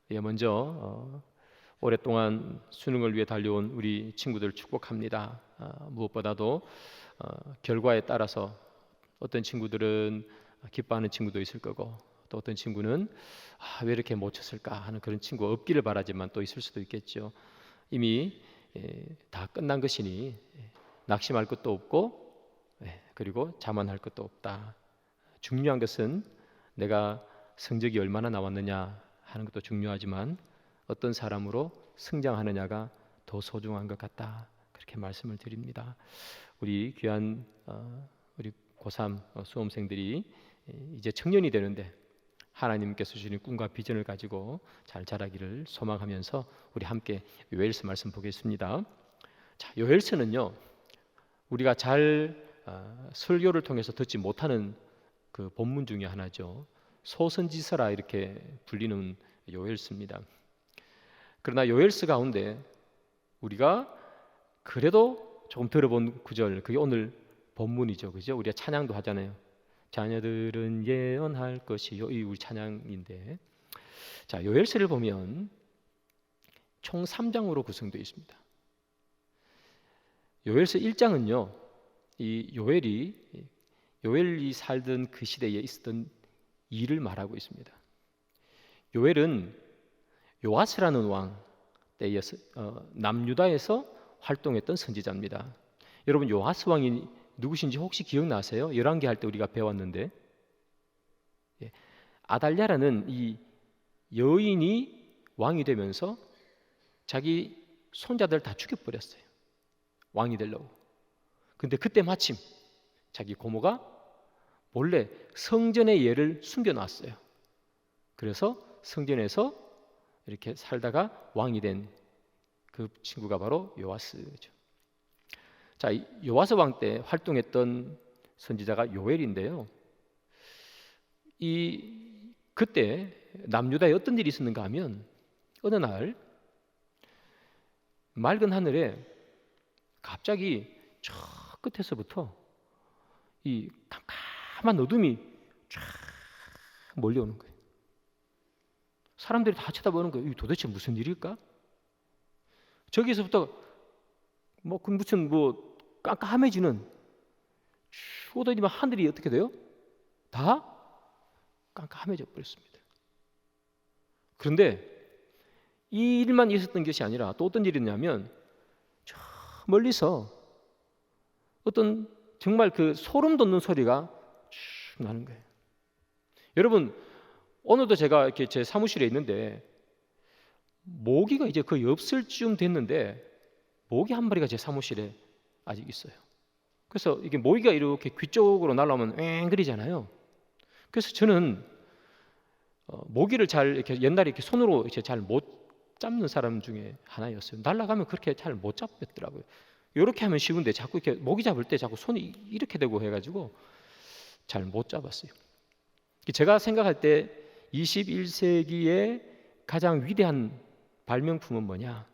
먼저 오랫동안 수능을 위해 달려온 우리 친구들 축복합니다. 무엇보다도 결과에 따라서 어떤 친구들은 기뻐하는 친구도 있을 거고, 또 어떤 친구는 왜 이렇게 못 쳤을까 하는 그런 친구가 없기를 바라지만 또 있을 수도 있겠죠. 이미 다 끝난 것이니 낙심할 것도 없고, 그리고 자만할 것도 없다. 중요한 것은 내가 성적이 얼마나 나왔느냐 하는 것도 중요하지만 어떤 사람으로 성장하느냐가 더 소중한 것 같다. 그렇게 말씀을 드립니다. 우리 귀한 우리 고3 수험생들이 이제 청년이 되는데 하나님께서 주신 꿈과 비전을 가지고 잘 자라기를 소망하면서 우리 함께 요엘서 말씀 보겠습니다. 자, 요엘서는요, 우리가 잘 설교를 통해서 듣지 못하는 그 본문 중에 하나죠. 소선지서라 이렇게 불리는 요엘서입니다. 그러나 요엘서 가운데 우리가 그래도 조금 들어본 구절, 그게 오늘 본문이죠, 그죠? 우리가 찬양도 하잖아요. 자녀들은 예언할 것이요, 이 우리 찬양인데, 자, 요엘서를 보면 총 3장으로 구성되어 있습니다. 요엘서 1장은요, 이 요엘이 살던 그 시대에 있었던 일을 말하고 있습니다. 요엘은 요아스라는 왕 때에 남유다에서 활동했던 선지자입니다. 여러분, 요아스 왕이 누구신지 혹시 기억나세요? 열왕기 할 때 우리가 배웠는데, 아달랴라는 이 여인이 왕이 되면서 자기 손자들 다 죽여버렸어요. 왕이 되려고. 근데 그때 마침 자기 고모가 몰래 성전의 예를 숨겨놨어요. 그래서 성전에서 이렇게 살다가 왕이 된 그 친구가 바로 요아스죠. 자, 요아스 왕 때 활동했던 선지자가 요엘인데요. 그때 남유다에 어떤 일이 있었는가 하면 어느 날 맑은 하늘에 갑자기 저 끝에서부터 이 깜깜한 어둠이 쫙 몰려오는 거예요. 사람들이 다 쳐다보는 거예요. 도대체 무슨 일일까? 저기서부터 무슨 깜깜해지는, 오더니만 하늘이 어떻게 돼요? 다 깜깜해져 버렸습니다. 그런데 이 일만 있었던 것이 아니라 또 어떤 일이 있냐면, 저 멀리서 어떤 정말 그 소름 돋는 소리가 쭉 나는 거예요. 여러분, 오늘도 제가 이렇게 제 사무실에 있는데 모기가 이제 거의 없을 쯤 됐는데 모기 한 마리가 제 사무실에 아직 있어요. 그래서 이게 모기가 이렇게 귀 쪽으로 날아오면 앵그리잖아요. 그래서 저는 모기를 잘 이렇게 옛날에 이렇게 손으로 이렇게 잘 못 잡는 사람 중에 하나였어요. 날아가면 그렇게 잘 못 잡겠더라고요. 이렇게 하면 쉬운데 자꾸 이렇게 모기 잡을 때 자꾸 손이 이렇게 되고 해가지고 잘 못 잡았어요. 제가 생각할 때 21세기의 가장 위대한 발명품은 뭐냐?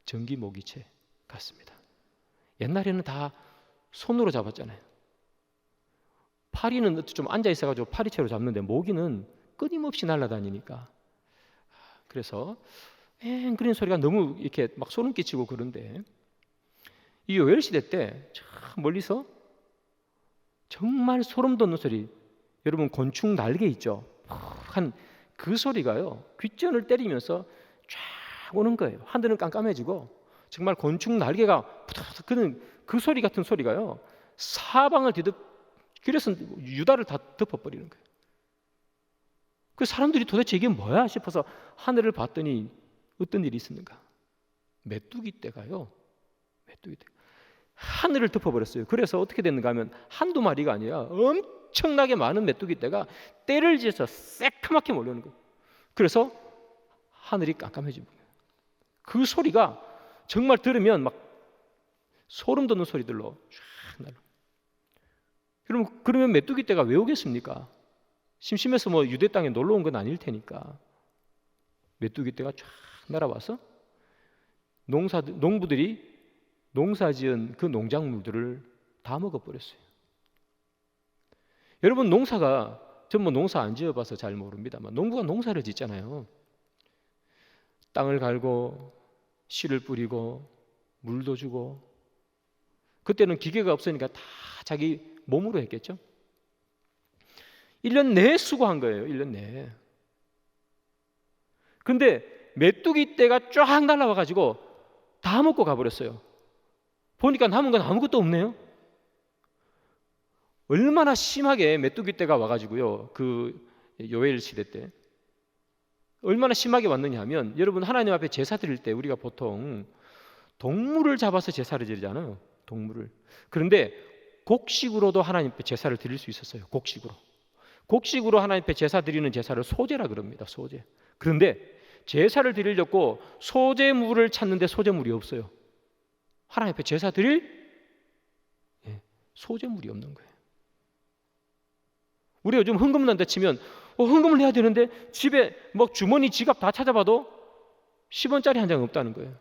전기 모기채 같습니다. 옛날에는 다 손으로 잡았잖아요. 파리는 좀 앉아 있어가지고 파리채로 잡는데 모기는 끊임없이 날아다니니까. 그래서 그런 소리가 너무 이렇게 막 소름 끼치고 그런데 이 요엘 시대 때 저 멀리서 정말 소름 돋는 소리, 여러분 곤충 날개 있죠? 한 그 소리가요 귓전을 때리면서 쫙 오는 거예요. 하늘은 깜깜해지고 정말 곤충 날개가 푸드푸드 그는 그 소리 같은 소리가요 사방을 그래서 유다를 다 덮어버리는 거예요. 그 사람들이 도대체 이게 뭐야 싶어서 하늘을 봤더니 어떤 일이 있었는가? 메뚜기 떼가요 하늘을 덮어버렸어요. 그래서 어떻게 됐는가 하면 한두 마리가 아니라 엄청나게 많은 메뚜기 떼가 떼를 지어서 새카맣게 몰려오는 거예요. 그래서 하늘이 깜깜해지고 그 소리가 정말 들으면 막 소름 돋는 소리들로 쫙 날아. 여러분, 그러면 메뚜기 떼가 왜 오겠습니까? 심심해서 유대 땅에 놀러 온 건 아닐 테니까 메뚜기 떼가 쫙 날아와서 농부들이 농사지은 그 농작물들을 다 먹어버렸어요. 여러분, 농사가 전 농사 안 지어봐서 잘 모릅니다만 농부가 농사를 짓잖아요. 땅을 갈고 씨를 뿌리고 물도 주고, 그때는 기계가 없으니까 다 자기 몸으로 했겠죠. 1년 내에 수고한 거예요. 1년 내에. 근데 메뚜기 떼가 쫙 날아와가지고 다 먹고 가버렸어요. 보니까 남은 건 아무것도 없네요. 얼마나 심하게 메뚜기 떼가 와가지고요, 그 요엘 시대 때 얼마나 심하게 왔느냐 하면, 여러분 하나님 앞에 제사 드릴 때 우리가 보통 동물을 잡아서 제사를 드리잖아요. 동물을. 그런데 곡식으로도 하나님 앞에 제사를 드릴 수 있었어요. 곡식으로 하나님 앞에 제사 드리는 제사를 소제라 그럽니다. 소제. 그런데 제사를 드리려고 소제물을 찾는데 소제물이 없어요. 하나님 앞에 제사 드릴 소제물이 없는 거예요. 우리가 요즘 헌금을 한다 치면 헌금을 해야 되는데 집에 뭐 주머니 지갑 다 찾아봐도 10원짜리 한 장 없다는 거예요.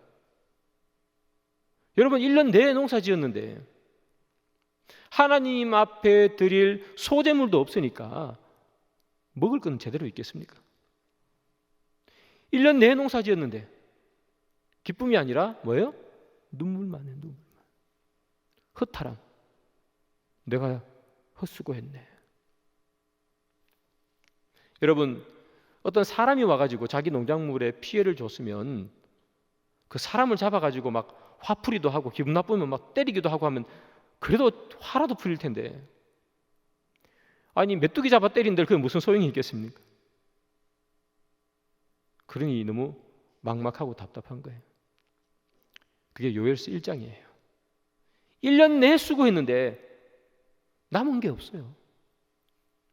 여러분 1년 내내 농사 지었는데 하나님 앞에 드릴 소제물도 없으니까 먹을 건 제대로 있겠습니까? 1년 내내 농사 지었는데 기쁨이 아니라 뭐예요? 눈물만 해요. 눈물만. 허탈함. 내가 헛수고했네. 여러분, 어떤 사람이 와가지고 자기 농작물에 피해를 줬으면 그 사람을 잡아가지고 막 화풀이도 하고 기분 나쁘면 막 때리기도 하고 하면 그래도 화라도 풀릴 텐데, 아니 메뚜기 잡아 때린들 그게 무슨 소용이 있겠습니까? 그러니 너무 막막하고 답답한 거예요. 그게 요엘서 1장이에요. 1년 내에 수고했는데 남은 게 없어요.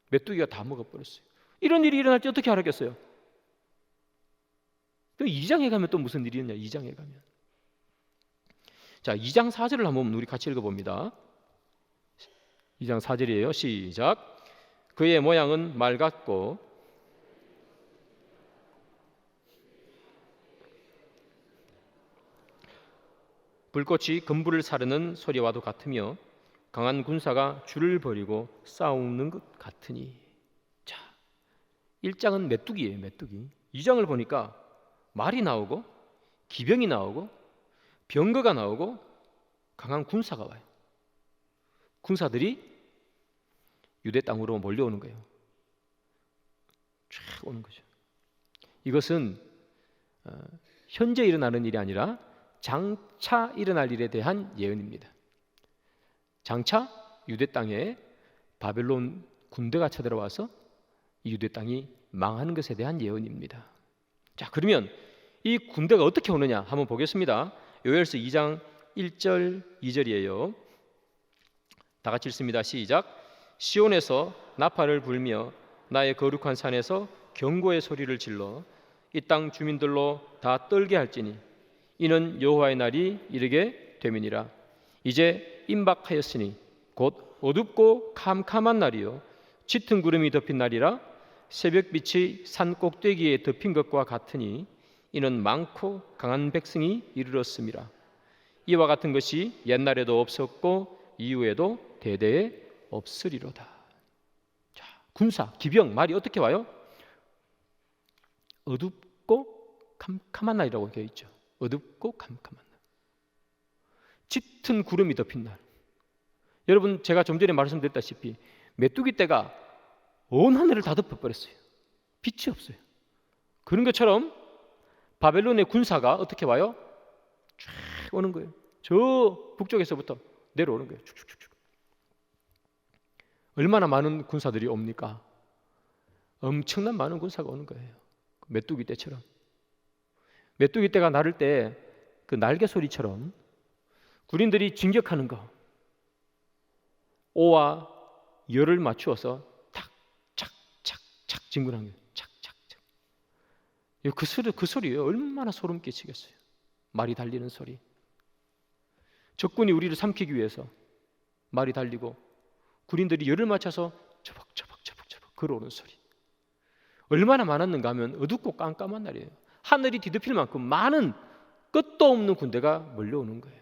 메뚜기가 다 먹어버렸어요. 이런 일이 일어날 때 어떻게 알았겠어요? 또 2장에 가면 또 무슨 일이 있냐? 2장에 가면, 자 2장 4절을 한번 우리 같이 읽어봅니다. 2장 4절이에요. 시작. 그의 모양은 말 같고 불꽃이 금불을 사르는 소리와도 같으며 강한 군사가 줄을 벌이고 싸우는 것 같으니. 자, 1장은 메뚜기예요. 메뚜기. 2장을 보니까 말이 나오고 기병이 나오고 병거가 나오고 강한 군사가 와요. 군사들이 유대 땅으로 몰려오는 거예요. 쫙 오는 거죠. 이것은 현재 일어나는 일이 아니라 장차 일어날 일에 대한 예언입니다. 장차 유대 땅에 바벨론 군대가 쳐들어와서 이 유대 땅이 망하는 것에 대한 예언입니다. 자, 그러면 이 군대가 어떻게 오느냐 한번 보겠습니다. 요엘서 2장 1절 2절이에요. 다 같이 읽습니다. 시작. 시온에서 나팔을 불며 나의 거룩한 산에서 경고의 소리를 질러 이 땅 주민들로 다 떨게 할지니 이는 여호와의 날이 이르게 됨이니라. 이제 임박하였으니 곧 어둡고 캄캄한 날이요 짙은 구름이 덮인 날이라. 새벽빛이 산 꼭대기에 덮인 것과 같으니 이는 많고 강한 백성이 이르렀음이라. 이와 같은 것이 옛날에도 없었고 이후에도 대대에 없으리로다. 자, 군사, 기병 말이 어떻게 와요? 어둡고 캄캄한 날이라고 되어 있죠. 어둡고 캄캄한 날, 짙은 구름이 덮인 날. 여러분 제가 좀 전에 말씀드렸다시피 메뚜기 떼가 온 하늘을 다 덮어버렸어요. 빛이 없어요. 그런 것처럼 바벨론의 군사가 어떻게 와요? 쫙 오는 거예요. 저 북쪽에서부터 내려오는 거예요. 쭉쭉쭉쭉. 얼마나 많은 군사들이 옵니까? 엄청난 많은 군사가 오는 거예요. 메뚜기 떼처럼. 메뚜기 떼가 나를 때 그 날개 소리처럼 군인들이 진격하는 거, 오와 열을 맞추어서 탁착착착 진군하는 거예요. 착착착. 그 소리예요. 얼마나 소름 끼치겠어요. 말이 달리는 소리. 적군이 우리를 삼키기 위해서 말이 달리고 군인들이 열을 맞춰서 처벅처벅 걸어오는 소리. 얼마나 많았는가 하면 어둡고 깜깜한 날이에요. 하늘이 뒤덮일 만큼 많은 끝도 없는 군대가 몰려오는 거예요.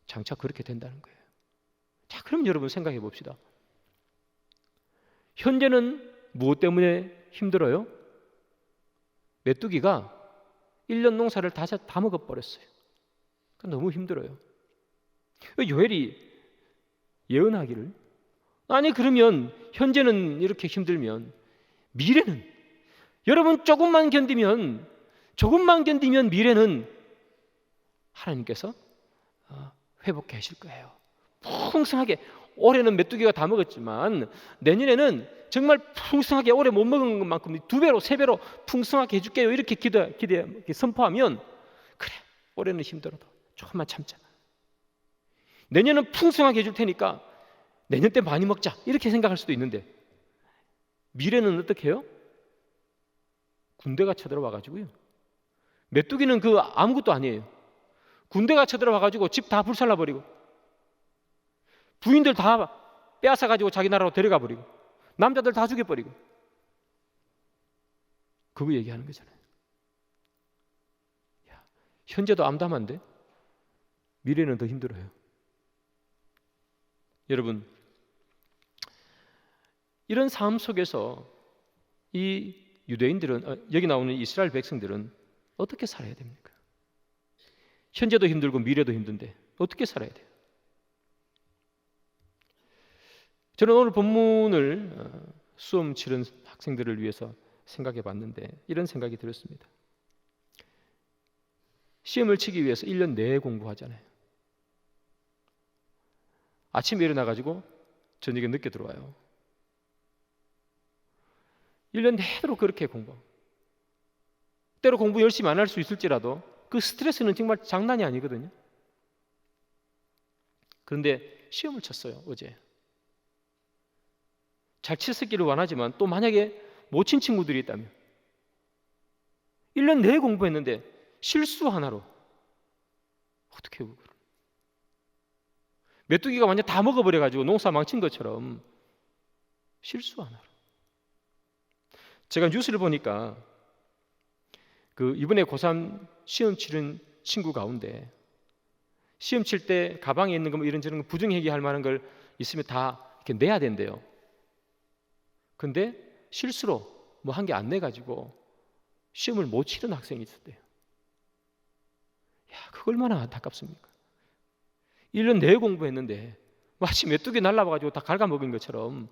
장차 그렇게 된다는 거예요. 자, 그럼 여러분 생각해 봅시다. 현재는 무엇 때문에 힘들어요? 메뚜기가 1년 농사를 다 먹어버렸어요. 너무 힘들어요. 요엘이 예언하기를, 아니 그러면 현재는 이렇게 힘들면 미래는, 여러분 조금만 견디면 미래는 하나님께서 회복해 하실 거예요. 풍성하게. 올해는 메뚜기가 다 먹었지만 내년에는 정말 풍성하게, 올해 못 먹은 것만큼 2배로 3배로 풍성하게 해줄게요. 이렇게 선포하면, 그래 올해는 힘들어도 조금만 참자, 내년은 풍성하게 해줄 테니까 내년 때 많이 먹자, 이렇게 생각할 수도 있는데, 미래는 어떻게 해요? 군대가 쳐들어와가지고요, 메뚜기는 아무것도 아니에요. 군대가 쳐들어와가지고 집 다 불살라버리고 부인들 다 빼앗아가지고 자기 나라로 데려가 버리고 남자들 다 죽여버리고, 그거 얘기하는 거잖아요. 현재도 암담한데 미래는 더 힘들어요. 여러분, 이런 삶 속에서 이 유대인들은, 여기 나오는 이스라엘 백성들은 어떻게 살아야 됩니까? 현재도 힘들고 미래도 힘든데 어떻게 살아야 돼요? 저는 오늘 본문을 수험 치른 학생들을 위해서 생각해 봤는데 이런 생각이 들었습니다. 시험을 치기 위해서 1년 내내 공부하잖아요. 아침에 일어나가지고 저녁에 늦게 들어와요. 1년 내도록 그렇게 공부하고, 때로 공부 열심히 안 할 수 있을지라도 그 스트레스는 정말 장난이 아니거든요. 그런데 시험을 쳤어요, 어제. 잘 쳤기를 원하지만 또 만약에 못 친 친구들이 있다면, 1년 내내 공부했는데 실수 하나로 어떻게 해요? 메뚜기가 완전 다 먹어버려가지고 농사 망친 것처럼 실수 하나로. 제가 뉴스를 보니까 이번에 고3 시험 치른 친구 가운데 시험 칠 때 가방에 있는 거 이런저런 부정행위 할 만한 걸 있으면 다 이렇게 내야 된대요. 근데 실수로 뭐 한 개 안 내가지고 시험을 못 치른 학생이 있었대요. 그거 얼마나 안타깝습니까? 1년 내내 공부했는데 마치 메뚜기 날라와가지고 다 갉아먹은 것처럼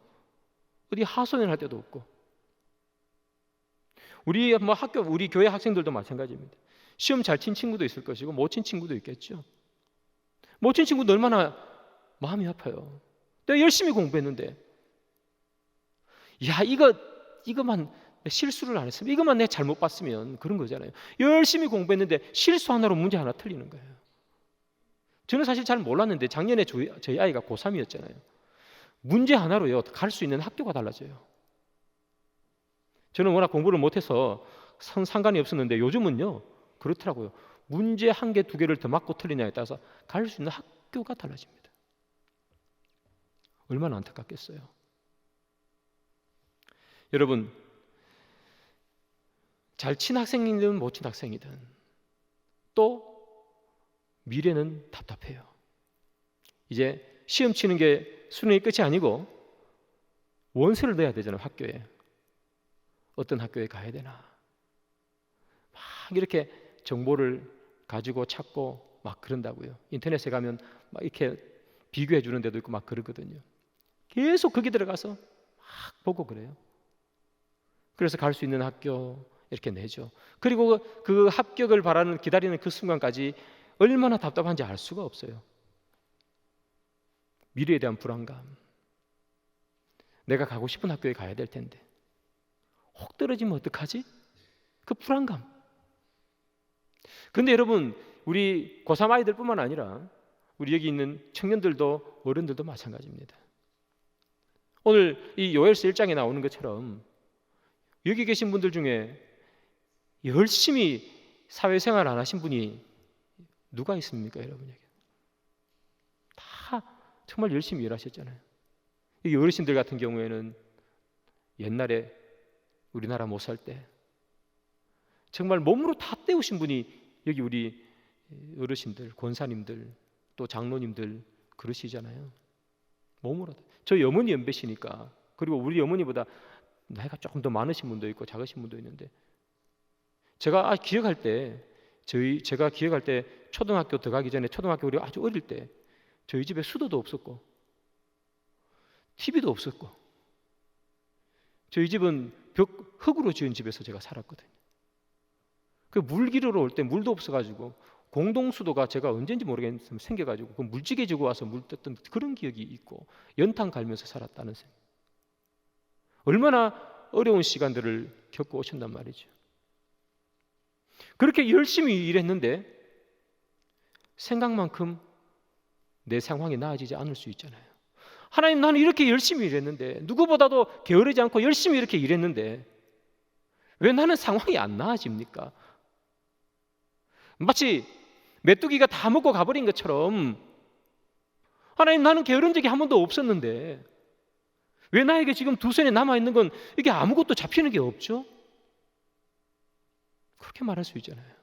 어디 하소연할 데도 없고, 우리 교회 학생들도 마찬가지입니다. 시험 잘 친 친구도 있을 것이고 못 친 친구도 있겠죠. 못 친 친구도 얼마나 마음이 아파요. 내가 열심히 공부했는데, 이거만 실수를 안 했으면, 이것만 내가 잘못 봤으면, 그런 거잖아요. 열심히 공부했는데 실수 하나로 문제 하나 틀리는 거예요. 저는 사실 잘 몰랐는데 작년에 저희 아이가 고3이었잖아요. 문제 하나로요 갈 수 있는 학교가 달라져요. 저는 워낙 공부를 못해서 상관이 없었는데 요즘은요 그렇더라고요. 문제 1개, 2개를 더 맞고 틀리냐에 따라서 갈 수 있는 학교가 달라집니다. 얼마나 안타깝겠어요. 여러분, 잘 친 학생이든 못 친 학생이든 또 미래는 답답해요. 이제 시험 치는 게 수능이 끝이 아니고 원서를 내야 되잖아요. 학교에 어떤 학교에 가야 되나, 막 이렇게 정보를 가지고 찾고 막 그런다고요. 인터넷에 가면 막 이렇게 비교해 주는 데도 있고 막 그러거든요. 계속 거기 들어가서 막 보고 그래요. 그래서 갈 수 있는 학교 이렇게 내죠. 그리고 그 합격을 기다리는 그 순간까지 얼마나 답답한지 알 수가 없어요. 미래에 대한 불안감, 내가 가고 싶은 학교에 가야 될 텐데 혹 떨어지면 어떡하지? 그 불안감. 근데 여러분, 우리 고3 아이들뿐만 아니라 우리 여기 있는 청년들도 어른들도 마찬가지입니다. 오늘 이 요엘서 1장에 나오는 것처럼 여기 계신 분들 중에 열심히 사회생활 안 하신 분이 누가 있습니까, 여러분에게? 다 정말 열심히 일하셨잖아요. 여기 어르신들 같은 경우에는 옛날에 우리나라 못 살 때 정말 몸으로 다 때우신 분이 여기 우리 어르신들, 권사님들, 또 장로님들 그러시잖아요. 몸으로. 저희 어머니 연배시니까, 그리고 우리 어머니보다 나이가 조금 더 많으신 분도 있고 작으신 분도 있는데 제가 기억할 때 초등학교 들어가기 전에 초등학교 우리 아주 어릴 때 저희 집에 수도도 없었고 TV도 없었고 저희 집은 흙으로 지은 집에서 제가 살았거든요. 그 물기르러 올 때 물도 없어가지고 공동수도가 제가 언제인지 모르겠지만 생겨가지고 그 물찌개 지고 와서 물 떴던 그런 기억이 있고 연탄 갈면서 살았다는 생각. 얼마나 어려운 시간들을 겪고 오셨단 말이죠. 그렇게 열심히 일했는데 생각만큼 내 상황이 나아지지 않을 수 있잖아요. 하나님, 나는 이렇게 열심히 일했는데, 누구보다도 게으르지 않고 열심히 이렇게 일했는데 왜 나는 상황이 안 나아집니까? 마치 메뚜기가 다 먹고 가버린 것처럼, 하나님, 나는 게으른 적이 한 번도 없었는데 왜 나에게 지금 두 손에 남아있는 건 이게 아무것도 잡히는 게 없죠? 그렇게 말할 수 있잖아요.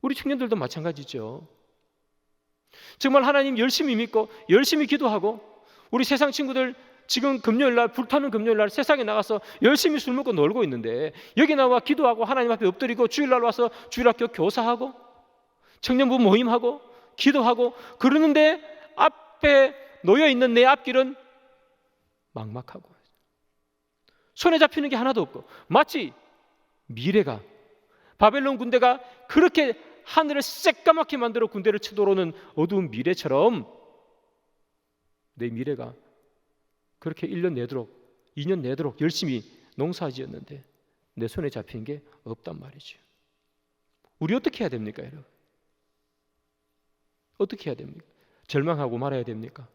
우리 청년들도 마찬가지죠. 정말 하나님 열심히 믿고 열심히 기도하고, 우리 세상 친구들 지금 금요일날, 불타는 금요일날 세상에 나가서 열심히 술 먹고 놀고 있는데 여기 나와 기도하고 하나님 앞에 엎드리고 주일날 와서 주일학교 교사하고 청년부 모임하고 기도하고 그러는데 앞에 놓여있는 내 앞길은 막막하고 손에 잡히는 게 하나도 없고, 마치 미래가, 바벨론 군대가 그렇게 하늘을 새까맣게 만들어 군대를 쳐들어오는 어두운 미래처럼 내 미래가 그렇게 1년 내도록 2년 내도록 열심히 농사지었는데 내 손에 잡히는 게 없단 말이죠. 우리 어떻게 해야 됩니까, 여러분? 어떻게 해야 됩니까? 절망하고 말아야 됩니까?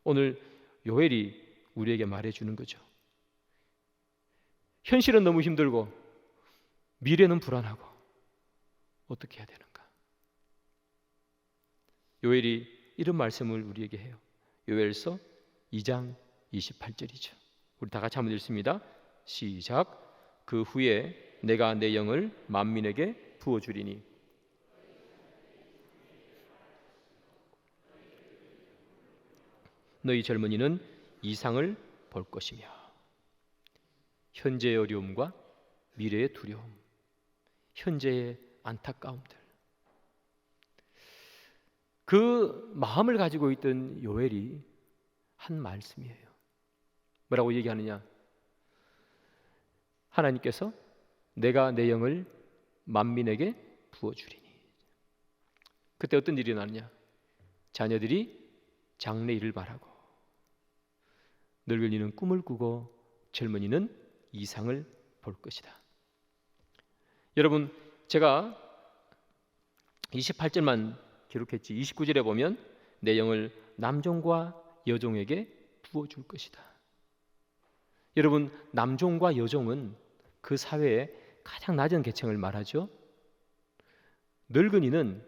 오늘 요엘이 우리에게 말해주는 거죠. 현실은 너무 힘들고 미래는 불안하고 어떻게 해야 되는가? 요엘이 이런 말씀을 우리에게 해요. 요엘서 2장 28절이죠. 우리 다 같이 한번 읽습니다. 시작. 그 후에 내가 내 영을 만민에게 부어주리니 너희 젊은이는 이상을 볼 것이며. 현재의 어려움과 미래의 두려움, 현재의 안타까움들, 그 마음을 가지고 있던 요엘이 한 말씀이에요. 뭐라고 얘기하느냐? 하나님께서 내가 내 영을 만민에게 부어주리니. 그때 어떤 일이 나느냐? 자녀들이 장래일을 바라고, 늙은이는 꿈을 꾸고 젊은이는 이상을 볼 것이다. 여러분, 제가 28절만 기록했지 29절에 보면 내 영을 남종과 여종에게 부어줄 것이다. 여러분, 남종과 여종은 그 사회의 가장 낮은 계층을 말하죠. 늙은이는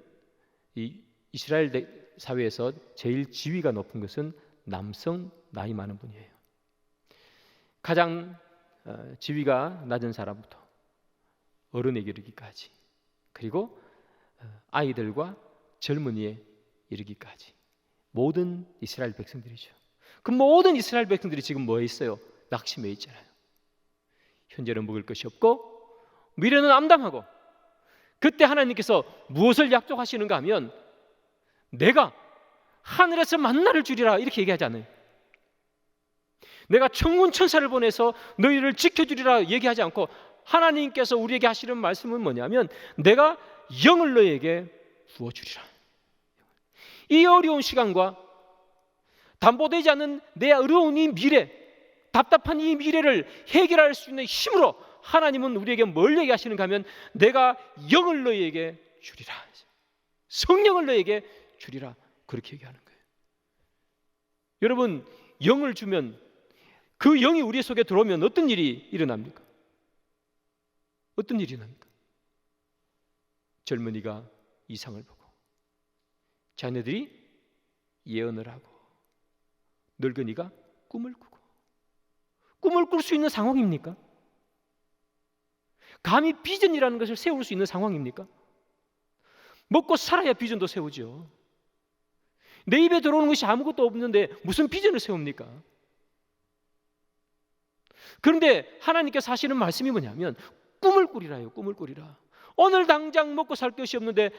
이 이스라엘 사회에서 제일 지위가 높은 것은 남성, 나이 많은 분이에요. 가장 지위가 낮은 사람부터 어른에게 이르기까지, 그리고 아이들과 젊은이에 이르기까지 모든 이스라엘 백성들이죠. 그 모든 이스라엘 백성들이 지금 뭐에 있어요? 낙심해 있잖아요. 현재는 먹을 것이 없고 미래는 암담하고, 그때 하나님께서 무엇을 약속하시는가 하면 내가 하늘에서 만나를 주리라 이렇게 얘기하지 않아요. 내가 천군 천사를 보내서 너희를 지켜주리라 얘기하지 않고, 하나님께서 우리에게 하시는 말씀은 뭐냐면 내가 영을 너희에게 부어주리라. 이 어려운 시간과 담보되지 않는 내 어려운 이 미래, 답답한 이 미래를 해결할 수 있는 힘으로 하나님은 우리에게 뭘 얘기하시는가 하면 내가 영을 너희에게 주리라, 성령을 너희에게 주리라, 그렇게 얘기하는 거예요. 여러분, 영을 주면, 그 영이 우리 속에 들어오면 어떤 일이 일어납니까? 어떤 일이 일어납니까? 젊은이가 이상을 보고, 자녀들이 예언을 하고, 늙은이가 꿈을 꾸고. 꿈을 꿀 수 있는 상황입니까? 감히 비전이라는 것을 세울 수 있는 상황입니까? 먹고 살아야 비전도 세우죠. 내 입에 들어오는 것이 아무것도 없는데 무슨 비전을 세웁니까? 그런데 하나님께서 하시는 말씀이 뭐냐면 꿈을 꾸리라요. 꿈을 꾸리라. 오늘 당장 먹고 살 것이 없는데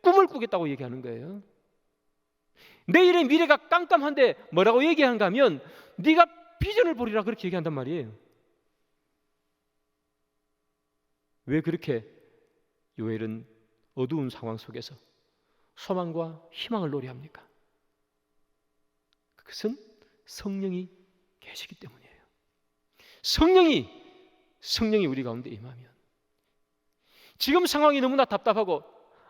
꿈을 꾸겠다고 얘기하는 거예요. 내일의 미래가 깜깜한데 뭐라고 얘기하는가 하면 네가 비전을 보리라 그렇게 얘기한단 말이에요. 왜 그렇게 요엘은 어두운 상황 속에서 소망과 희망을 노래합니까? 그것은 성령이 계시기 때문이에요. 성령이 우리 가운데 임하면, 지금 상황이 너무나 답답하고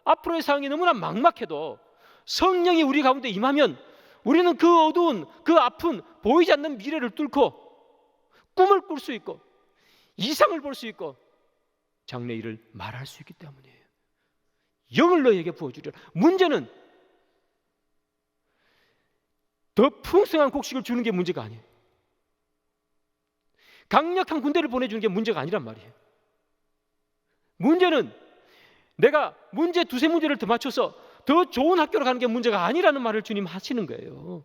앞으로의 상황이 너무나 막막해도 성령이 우리 가운데 임하면 우리는 그 어두운, 그 아픈 보이지 않는 미래를 뚫고 꿈을 꿀 수 있고 이상을 볼 수 있고 장래일을 말할 수 있기 때문이에요. 영을 너에게 부어주리라. 문제는 더 풍성한 곡식을 주는 게 문제가 아니에요. 강력한 군대를 보내주는 게 문제가 아니란 말이에요. 문제는 내가 문제 두세 문제를 더 맞춰서 더 좋은 학교로 가는 게 문제가 아니라는 말을 주님 하시는 거예요.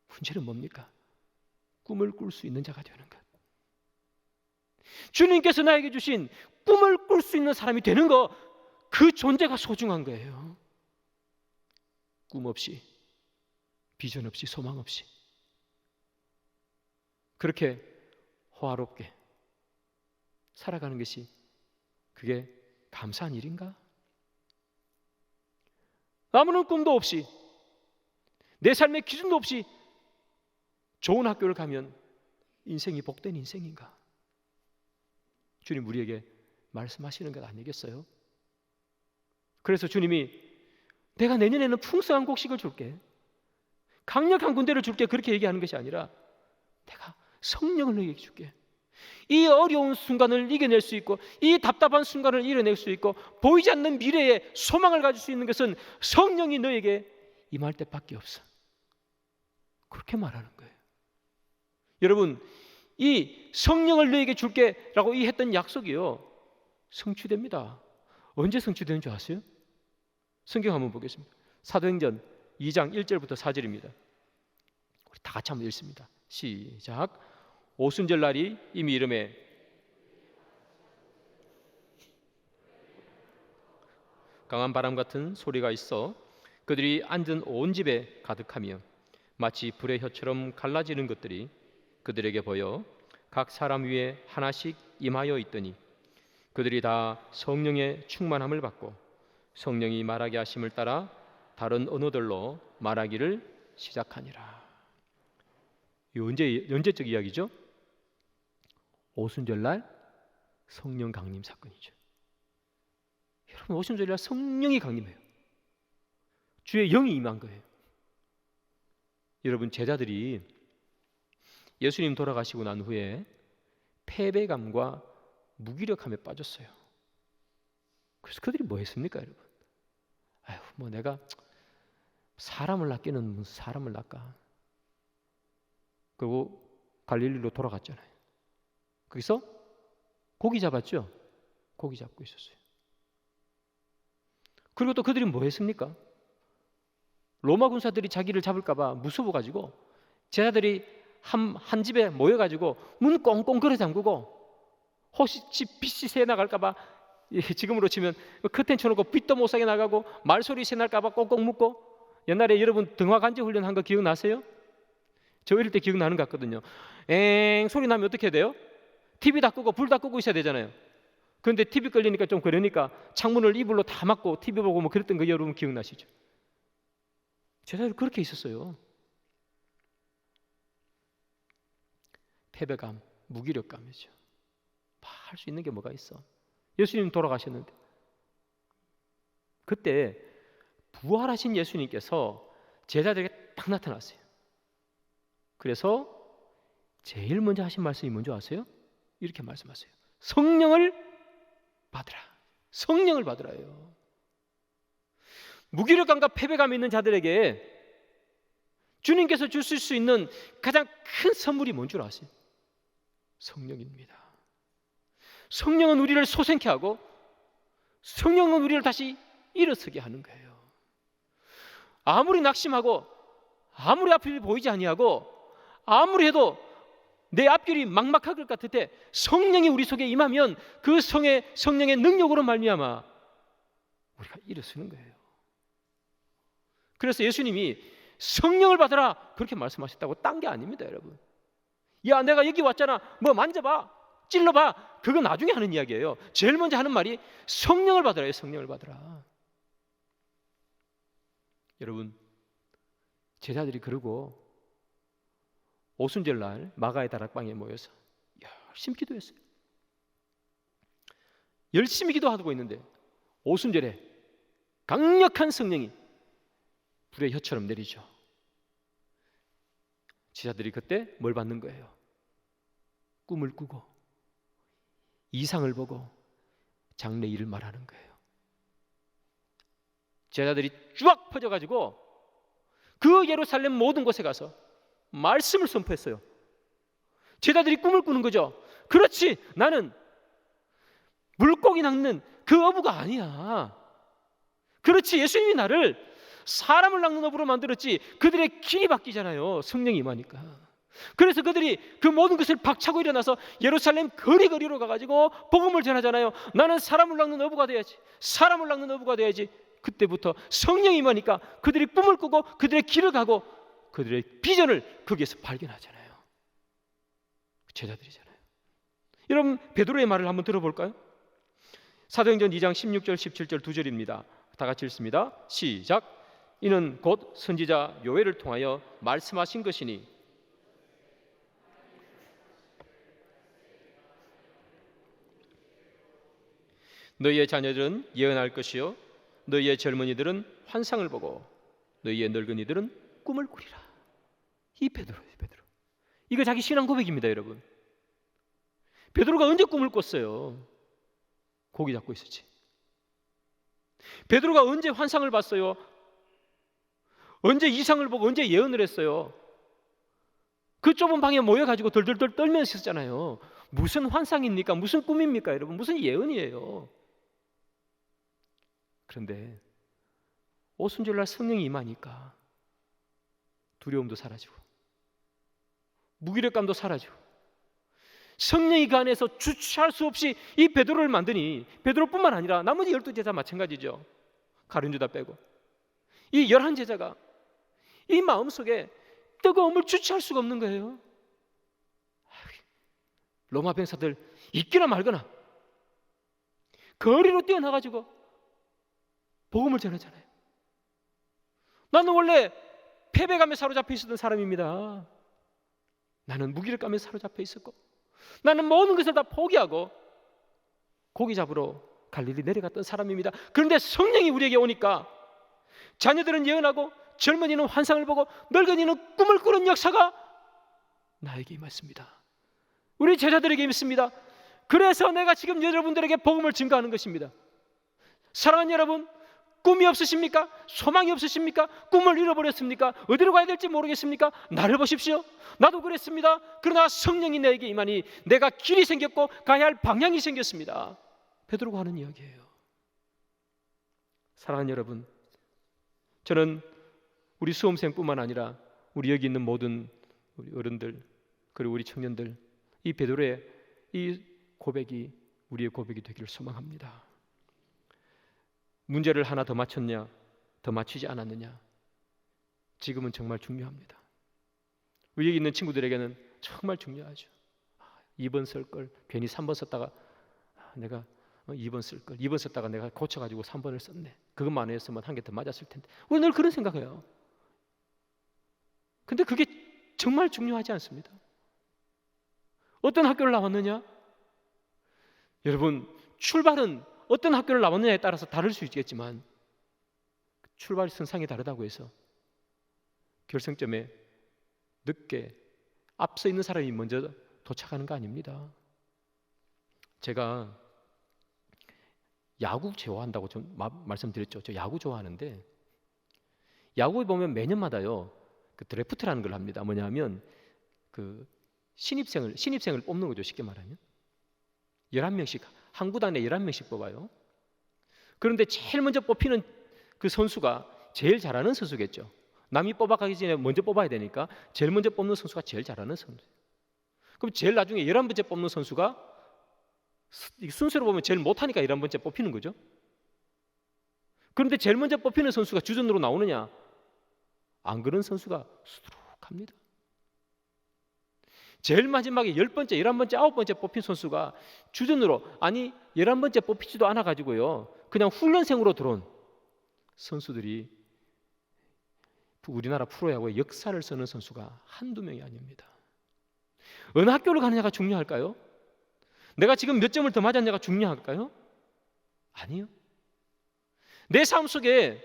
문제는 뭡니까? 꿈을 꿀 수 있는 자가 되는 것. 주님께서 나에게 주신 꿈을 꿀 수 있는 사람이 되는 거, 그 존재가 소중한 거예요. 꿈 없이, 비전 없이, 소망 없이 그렇게 호화롭게 살아가는 것이 그게 감사한 일인가? 아무런 꿈도 없이, 내 삶의 기준도 없이 좋은 학교를 가면 인생이 복된 인생인가? 주님 우리에게 말씀하시는 것 아니겠어요? 그래서 주님이 내가 내년에는 풍성한 곡식을 줄게, 강력한 군대를 줄게, 그렇게 얘기하는 것이 아니라 내가 성령을 너에게 줄게. 이 어려운 순간을 이겨낼 수 있고 이 답답한 순간을 이겨낼 수 있고 보이지 않는 미래에 소망을 가질 수 있는 것은 성령이 너에게 임할 때밖에 없어. 그렇게 말하는 거예요. 여러분, 이 성령을 너에게 줄게 라고 이 했던 약속이요, 성취됩니다. 언제 성취되는 줄 아세요? 성경 한번 보겠습니다. 사도행전 2장 1절부터 4절입니다. 우리 다 같이 한번 읽습니다. 시작. 오순절 날이 이미 이름에 강한 바람 같은 소리가 있어 그들이 앉은 온 집에 가득하며 마치 불의 혀처럼 갈라지는 것들이 그들에게 보여 각 사람 위에 하나씩 임하여 있더니 그들이 다 성령의 충만함을 받고 성령이 말하게 하심을 따라 다른 언어들로 말하기를 시작하니라. 이 언제적 이야기죠? 오순절날 성령 강림 사건이죠. 여러분, 오순절날 성령이 강림해요. 주의 영이 임한 거예요. 여러분, 제자들이 예수님 돌아가시고 난 후에 패배감과 무기력함에 빠졌어요. 그래서 그들이 뭐 했습니까, 여러분? 아유, 뭐 내가 사람을 낚기는 무슨 사람을 낚아. 그리고 갈릴리로 돌아갔잖아요. 거기서 고기 잡았죠? 고기 잡고 있었어요. 그리고 또 그들이 뭐 했습니까? 로마 군사들이 자기를 잡을까봐 무서워가지고 제자들이 한 집에 모여가지고 문 꽁꽁 걸어 잠그고 혹시 빛이 새 나갈까봐, 지금으로 치면 커튼 쳐놓고 빛도 못 사게 나가고 말소리 새 날까봐 꽁꽁 묶고. 옛날에 여러분 등화간지 훈련한 거 기억나세요? 저 어릴 때 기억나는 것 같거든요. 엥 소리 나면 어떻게 돼요? TV 다 끄고 불 다 끄고 있어야 되잖아요. 그런데 TV 끌리니까 좀 그러니까 창문을 이불로 다 막고 TV 보고 뭐 그랬던 거 여러분 기억나시죠? 제자들 그렇게 있었어요. 패배감, 무기력감이죠. 할 수 있는 게 뭐가 있어? 예수님 돌아가셨는데. 그때 부활하신 예수님께서 제자들에게 딱 나타났어요. 그래서 제일 먼저 하신 말씀이 뭔지 아세요? 이렇게 말씀하세요. 성령을 받으라. 성령을 받으라요. 무기력감과 패배감이 있는 자들에게 주님께서 주실 수 있는 가장 큰 선물이 뭔 줄 아세요? 성령입니다. 성령은 우리를 솟생케 하고 성령은 우리를 다시 일어서게 하는 거예요. 아무리 낙심하고 아무리 앞이 보이지 아니하고 아무리 해도 내 앞길이 막막할 것 같을 때 성령이 우리 속에 임하면 그 성령의 능력으로 말미암아 우리가 일어서는 거예요. 그래서 예수님이 성령을 받아라 그렇게 말씀하셨다고 딴 게 아닙니다, 여러분. 야, 내가 여기 왔잖아, 뭐 만져봐, 찔러봐, 그거 나중에 하는 이야기예요. 제일 먼저 하는 말이 성령을 받으라요. 성령을 받으라. 여러분, 제자들이 그러고 오순절 날 마가의 다락방에 모여서 열심히 기도했어요. 열심히 기도하고 있는데 오순절에 강력한 성령이 불의 혀처럼 내리죠. 제자들이 그때 뭘 받는 거예요? 꿈을 꾸고 이상을 보고 장래 일을 말하는 거예요. 제자들이 쫙 퍼져가지고 그 예루살렘 모든 곳에 가서 말씀을 선포했어요. 제자들이 꿈을 꾸는 거죠. 그렇지, 나는 물고기 낚는 그 어부가 아니야. 그렇지, 예수님이 나를 사람을 낚는 어부로 만들었지. 그들의 길이 바뀌잖아요, 성령이 임하니까. 그래서 그들이 그 모든 것을 박차고 일어나서 예루살렘 거리거리로 가가지고 복음을 전하잖아요. 나는 사람을 낚는 어부가 돼야지, 사람을 낚는 어부가 돼야지. 그때부터 성령이 임하니까 그들이 꿈을 꾸고 그들의 길을 가고 그들의 비전을 거기에서 발견하잖아요. 제자들이잖아요. 여러분, 베드로의 말을 한번 들어볼까요? 사도행전 2장 16절 17절 두 절입니다. 다 같이 읽습니다. 시작. 이는 곧 선지자 요엘을 통하여 말씀하신 것이니 너희의 자녀들은 예언할 것이요 너희의 젊은이들은 환상을 보고 너희의 늙은이들은 꿈을 꾸리라. 이 베드로예요, 베드로. 이거 자기 신앙 고백입니다, 여러분. 베드로가 언제 꿈을 꿨어요? 고기 잡고 있었지. 베드로가 언제 환상을 봤어요? 언제 이상을 보고 언제 예언을 했어요? 그 좁은 방에 모여가지고 덜덜덜 떨면서 있었잖아요. 무슨 환상입니까? 무슨 꿈입니까, 여러분? 무슨 예언이에요? 그런데 오순절날 성령이 임하니까 두려움도 사라지고 무기력감도 사라지고 성령이 그 안에서 주체할 수 없이 이 베드로를 만드니 베드로뿐만 아니라 나머지 12제자 마찬가지죠. 가룟 유다 빼고 이 11제자가 이 마음속에 뜨거움을 주체할 수가 없는 거예요. 로마 병사들 있기나 말거나 거리로 뛰어나가지고 복음을 전하잖아요. 나는 원래 패배감에 사로잡혀 있었던 사람입니다. 나는 무기력감에 사로잡혀 있었고 나는 모든 것을 다 포기하고 고기 잡으러 갈릴리 내려갔던 사람입니다. 그런데 성령이 우리에게 오니까 자녀들은 예언하고 젊은이는 환상을 보고 늙은이는 꿈을 꾸는 역사가 나에게 임했습니다. 우리 제자들에게 임했습니다. 그래서 내가 지금 여러분들에게 복음을 증거하는 것입니다. 사랑하는 여러분, 꿈이 없으십니까? 소망이 없으십니까? 꿈을 잃어버렸습니까? 어디로 가야 될지 모르겠습니까? 나를 보십시오. 나도 그랬습니다. 그러나 성령이 내게 임하니 내가 길이 생겼고 가야 할 방향이 생겼습니다. 베드로가 하는 이야기예요. 사랑하는 여러분, 저는 우리 수험생뿐만 아니라 우리 여기 있는 모든 우리 어른들 그리고 우리 청년들, 이 베드로의 이 고백이 우리의 고백이 되기를 소망합니다. 문제를 하나 더 맞췄냐, 더 맞추지 않았느냐, 지금은 정말 중요합니다. 우리 여기 있는 친구들에게는 정말 중요하죠. 2번 쓸 걸 괜히 3번 썼다가 내가 2번 쓸 걸 2번 썼다가 내가 고쳐가지고 3번을 썼네. 그것만 안 했으면 한 개 더 맞았을 텐데. 우리 늘 그런 생각해요. 근데 그게 정말 중요하지 않습니다. 어떤 학교를 나왔느냐? 여러분, 출발은 어떤 학교를 나왔느냐에 따라서 다를 수 있겠지만 출발 선상이 다르다고 해서 결승점에 늦게 앞서 있는 사람이 먼저 도착하는 거 아닙니다. 제가 야구 좋아한다고 좀 말씀드렸죠. 저 야구 좋아하는데 야구에 보면 매년마다요 그 드래프트라는 걸 합니다. 뭐냐면 그 신입생을 뽑는 거죠. 쉽게 말하면 11명씩 한 구단에 11명씩 뽑아요. 그런데 제일 먼저 뽑히는 그 선수가 제일 잘하는 선수겠죠. 남이 뽑아가기 전에 먼저 뽑아야 되니까 제일 먼저 뽑는 선수가 제일 잘하는 선수. 그럼 제일 나중에 11번째 뽑는 선수가 순서로 보면 제일 못하니까 11번째 뽑히는 거죠. 그런데 제일 먼저 뽑히는 선수가 주전으로 나오느냐? 안 그런 선수가 수두룩합니다. 제일 마지막에 10번째, 11번째, 9번째 뽑힌 선수가 주전으로, 아니 11번째 뽑히지도 않아 가지고요, 그냥 훈련생으로 들어온 선수들이 우리나라 프로야구의 역사를 쓰는 선수가 한두 명이 아닙니다. 어느 학교를 가느냐가 중요할까요? 내가 지금 몇 점을 더 맞았냐가 중요할까요? 아니요. 내 삶 속에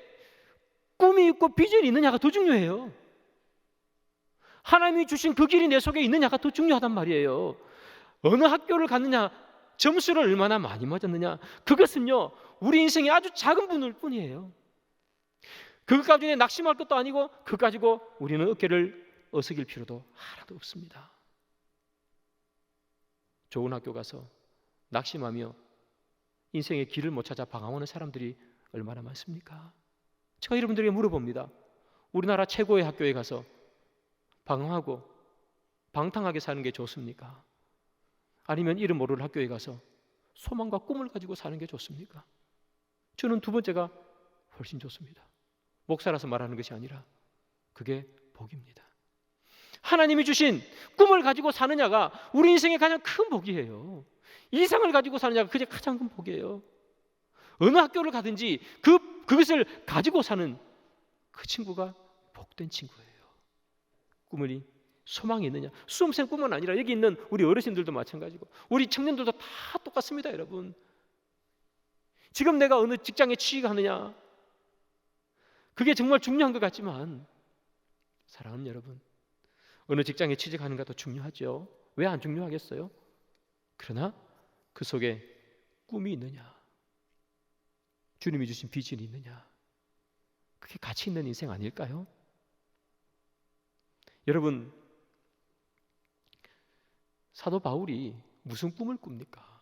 꿈이 있고 비전이 있느냐가 더 중요해요. 하나님이 주신 그 길이 내 속에 있느냐가 더 중요하단 말이에요. 어느 학교를 갔느냐, 점수를 얼마나 많이 맞았느냐, 그것은요 우리 인생의 아주 작은 부분일 뿐이에요. 그것 가지고 낙심할 것도 아니고 그것 가지고 우리는 어깨를 어석일 필요도 하나도 없습니다. 좋은 학교 가서 낙심하며 인생의 길을 못 찾아 방황하는 사람들이 얼마나 많습니까? 제가 여러분들에게 물어봅니다. 우리나라 최고의 학교에 가서 방황하고 방탕하게 사는 게 좋습니까? 아니면 이름 모를 학교에 가서 소망과 꿈을 가지고 사는 게 좋습니까? 저는 두 번째가 훨씬 좋습니다. 목사라서 말하는 것이 아니라 그게 복입니다. 하나님이 주신 꿈을 가지고 사느냐가 우리 인생의 가장 큰 복이에요. 이상을 가지고 사느냐가 그게 가장 큰 복이에요. 어느 학교를 가든지 그것을 가지고 사는 그 친구가 복된 친구예요. 꿈이 소망이 있느냐? 수험생뿐만 아니라 여기 있는 우리 어르신들도 마찬가지고 우리 청년들도 다 똑같습니다. 여러분, 지금 내가 어느 직장에 취직하느냐, 그게 정말 중요한 것 같지만 사랑하는 여러분, 어느 직장에 취직하는 것도 중요하죠. 왜 안 중요하겠어요? 그러나 그 속에 꿈이 있느냐, 주님이 주신 비전이 있느냐, 그게 가치 있는 인생 아닐까요? 여러분, 사도 바울이 무슨 꿈을 꿉니까?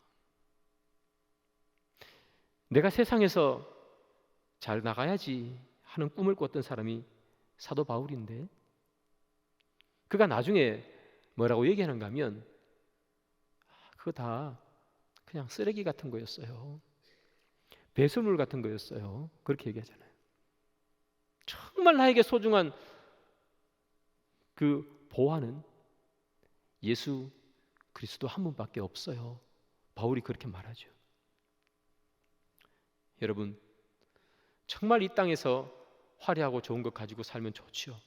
내가 세상에서 잘 나가야지 하는 꿈을 꿨던 사람이 사도 바울인데, 그가 나중에 뭐라고 얘기하는가 하면 그거 다 그냥 쓰레기 같은 거였어요. 배설물 같은 거였어요. 그렇게 얘기하잖아요. 정말 나에게 소중한 그 보화는 예수 그리스도 한 분밖에 없어요. 바울이 그렇게 말하죠. 여러분, 정말 이 땅에서 화려하고 좋은 것 가지고 살면 좋지요.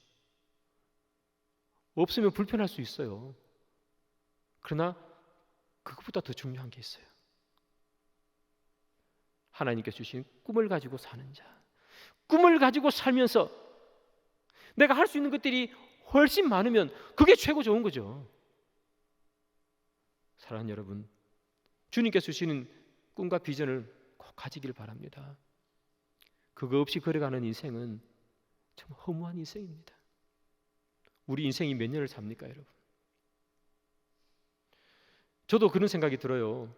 없으면 불편할 수 있어요. 그러나 그것보다 더 중요한 게 있어요. 하나님께서 주신 꿈을 가지고 사는 자, 꿈을 가지고 살면서 내가 할 수 있는 것들이 훨씬 많으면 그게 최고 좋은 거죠. 사랑하는 여러분, 주님께서 주시는 꿈과 비전을 꼭 가지길 바랍니다. 그거 없이 걸어가는 인생은 참 허무한 인생입니다. 우리 인생이 몇 년을 삽니까, 여러분? 저도 그런 생각이 들어요.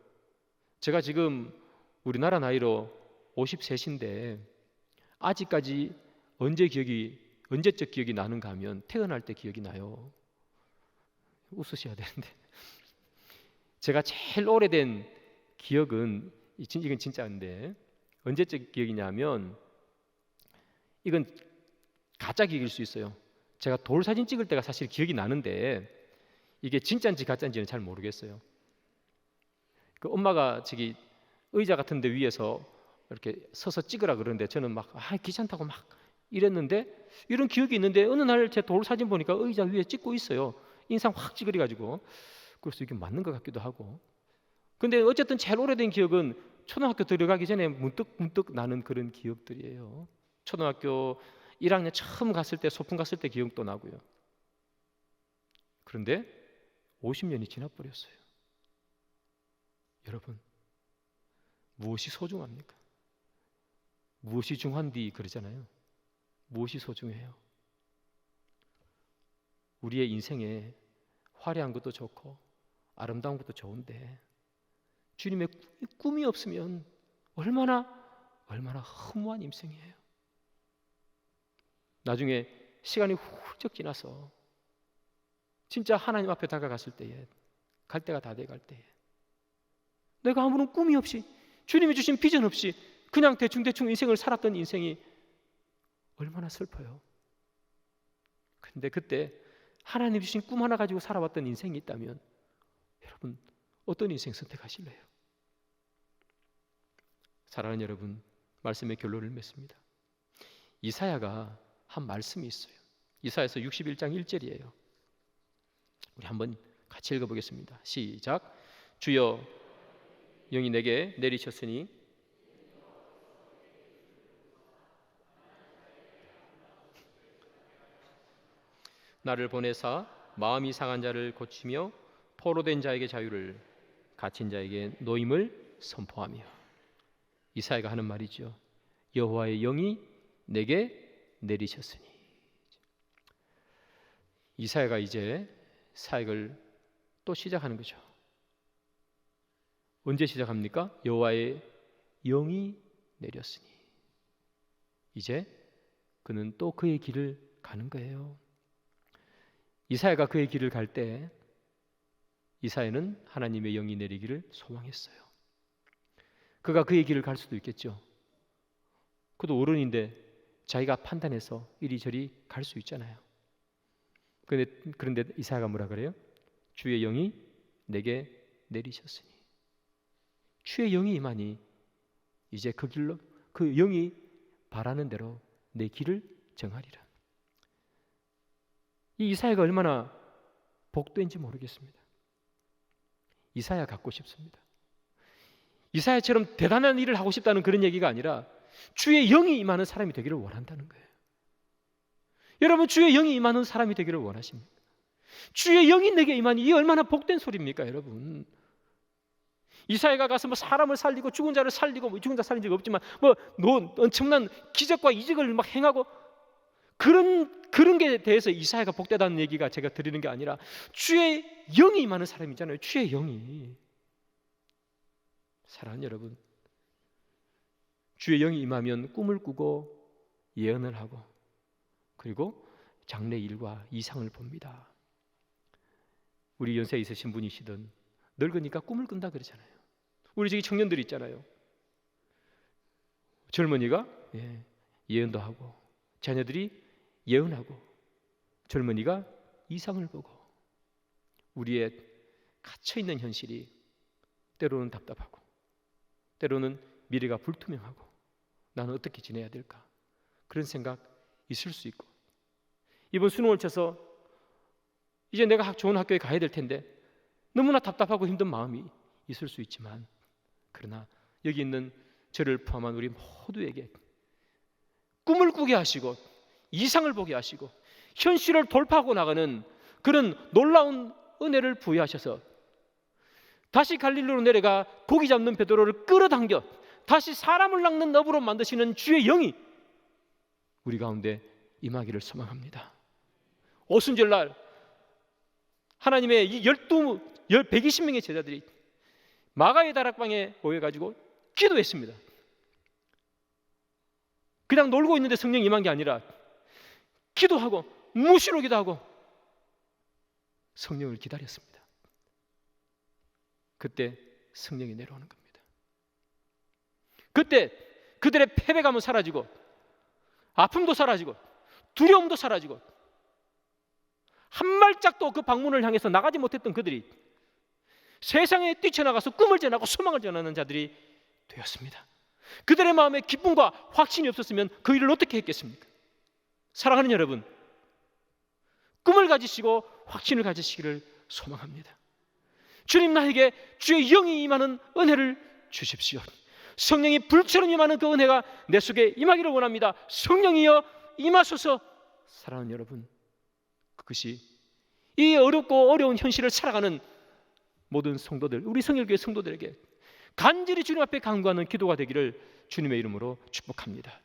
제가 지금 우리나라 나이로 53인데 아직까지 언제적 기억이 나는가 하면 태어날 때 기억이 나요. 웃으셔야 되는데 제가 제일 오래된 기억은 이건 진짜인데 언제적 기억이냐면 이건 가짜 기억일 수 있어요. 제가 돌 사진 찍을 때가 사실 기억이 나는데 이게 진짜인지 가짜인지는 잘 모르겠어요. 그 엄마가 저기 의자 같은 데 위에서 이렇게 서서 찍으라 그러는데 저는 막 귀찮다고 막 이랬는데 이런 기억이 있는데 어느 날 제 돌 사진 보니까 의자 위에 찍고 있어요. 인상 확 찌그려가지고. 그래서 이게 맞는 것 같기도 하고. 근데 어쨌든 제일 오래된 기억은 초등학교 들어가기 전에 문득 나는 그런 기억들이에요. 초등학교 1학년 처음 갔을 때 소풍 갔을 때 기억도 나고요. 그런데 50년이 지나버렸어요. 여러분, 무엇이 소중합니까? 무엇이 중한디 그러잖아요. 무엇이 소중해요? 우리의 인생에 화려한 것도 좋고 아름다운 것도 좋은데 주님의 꿈이 없으면 얼마나 허무한 인생이에요. 나중에 시간이 훌쩍 지나서 진짜 하나님 앞에 다가갔을 때에 갈 때가 다 돼갈 때, 내가 아무런 꿈이 없이, 주님이 주신 비전 없이 그냥 대충대충 인생을 살았던 인생이 얼마나 슬퍼요. 그런데 그때 하나님 주신 꿈 하나 가지고 살아왔던 인생이 있다면 여러분 어떤 인생 선택하실래요? 사랑하는 여러분, 말씀의 결론을 맺습니다. 이사야가 한 말씀이 있어요. 이사야서 61장 1절이에요. 우리 한번 같이 읽어보겠습니다. 시작. 주여 영이 내게 내리셨으니 나를 보내사 마음이 상한 자를 고치며 포로된 자에게 자유를, 갇힌 자에게 노임을 선포하며. 이사야가 하는 말이죠. 여호와의 영이 내게 내리셨으니. 이사야가 이제 사역을 또 시작하는 거죠. 언제 시작합니까? 여호와의 영이 내렸으니. 이제 그는 또 그의 길을 가는 거예요. 이사야가 그의 길을 갈 때 이사야는 하나님의 영이 내리기를 소망했어요. 그가 그의 길을 갈 수도 있겠죠. 그도 어른인데 자기가 판단해서 이리저리 갈 수 있잖아요. 그런데 이사야가 뭐라 그래요? 주의 영이 내게 내리셨으니. 주의 영이 임하니 이제 그 길로, 그 영이 바라는 대로 내 길을 정하리라. 이 이사야가 얼마나 복된지 모르겠습니다. 이사야 갖고 싶습니다. 이사야처럼 대단한 일을 하고 싶다는 그런 얘기가 아니라 주의 영이 임하는 사람이 되기를 원한다는 거예요. 여러분, 주의 영이 임하는 사람이 되기를 원하십니까? 주의 영이 내게 임하니 이 얼마나 복된 소리입니까, 여러분? 이사야가 가서 뭐 사람을 살리고 죽은 자를 살리고, 뭐 죽은 자 살린 적 없지만 뭐 엄청난 기적과 이적을 막 행하고 그런 게 대해서 이사야가 복되다는 얘기가 제가 드리는 게 아니라 주의 영이 임하는 사람이잖아요. 주의 영이. 사랑하는 여러분, 주의 영이 임하면 꿈을 꾸고 예언을 하고 그리고 장래 일과 이상을 봅니다. 우리 연세 있으신 분이시든 늙으니까 꿈을 꾼다 그러잖아요. 우리 저기 청년들 있잖아요. 젊은이가 예언도 하고 자녀들이 예언하고 젊은이가 이상을 보고 우리의 갇혀있는 현실이 때로는 답답하고 때로는 미래가 불투명하고 나는 어떻게 지내야 될까? 그런 생각 있을 수 있고 이번 수능을 쳐서 이제 내가 좋은 학교에 가야 될 텐데 너무나 답답하고 힘든 마음이 있을 수 있지만 그러나 여기 있는 저를 포함한 우리 모두에게 꿈을 꾸게 하시고 이상을 보게 하시고 현실을 돌파하고 나가는 그런 놀라운 은혜를 부여하셔서 다시 갈릴리로 내려가 고기 잡는 베드로를 끌어당겨 다시 사람을 낚는 어부로 만드시는 주의 영이 우리 가운데 임하기를 소망합니다. 오순절날 하나님의 120명의 제자들이 마가의 다락방에 모여가지고 기도했습니다. 그냥 놀고 있는데 성령이 임한 게 아니라 기도하고 무시로 기도하고 성령을 기다렸습니다. 그때 성령이 내려오는 겁니다. 그때 그들의 패배감은 사라지고 아픔도 사라지고 두려움도 사라지고 한 발짝도 그 방문을 향해서 나가지 못했던 그들이 세상에 뛰쳐나가서 꿈을 전하고 소망을 전하는 자들이 되었습니다. 그들의 마음에 기쁨과 확신이 없었으면 그 일을 어떻게 했겠습니까? 사랑하는 여러분, 꿈을 가지시고 확신을 가지시기를 소망합니다. 주님, 나에게 주의 영이 임하는 은혜를 주십시오. 성령이 불처럼 임하는 그 은혜가 내 속에 임하기를 원합니다. 성령이여 임하소서. 사랑하는 여러분, 그것이 이 어렵고 어려운 현실을 살아가는 모든 성도들, 우리 성일교회 성도들에게 간절히 주님 앞에 간구하는 기도가 되기를 주님의 이름으로 축복합니다.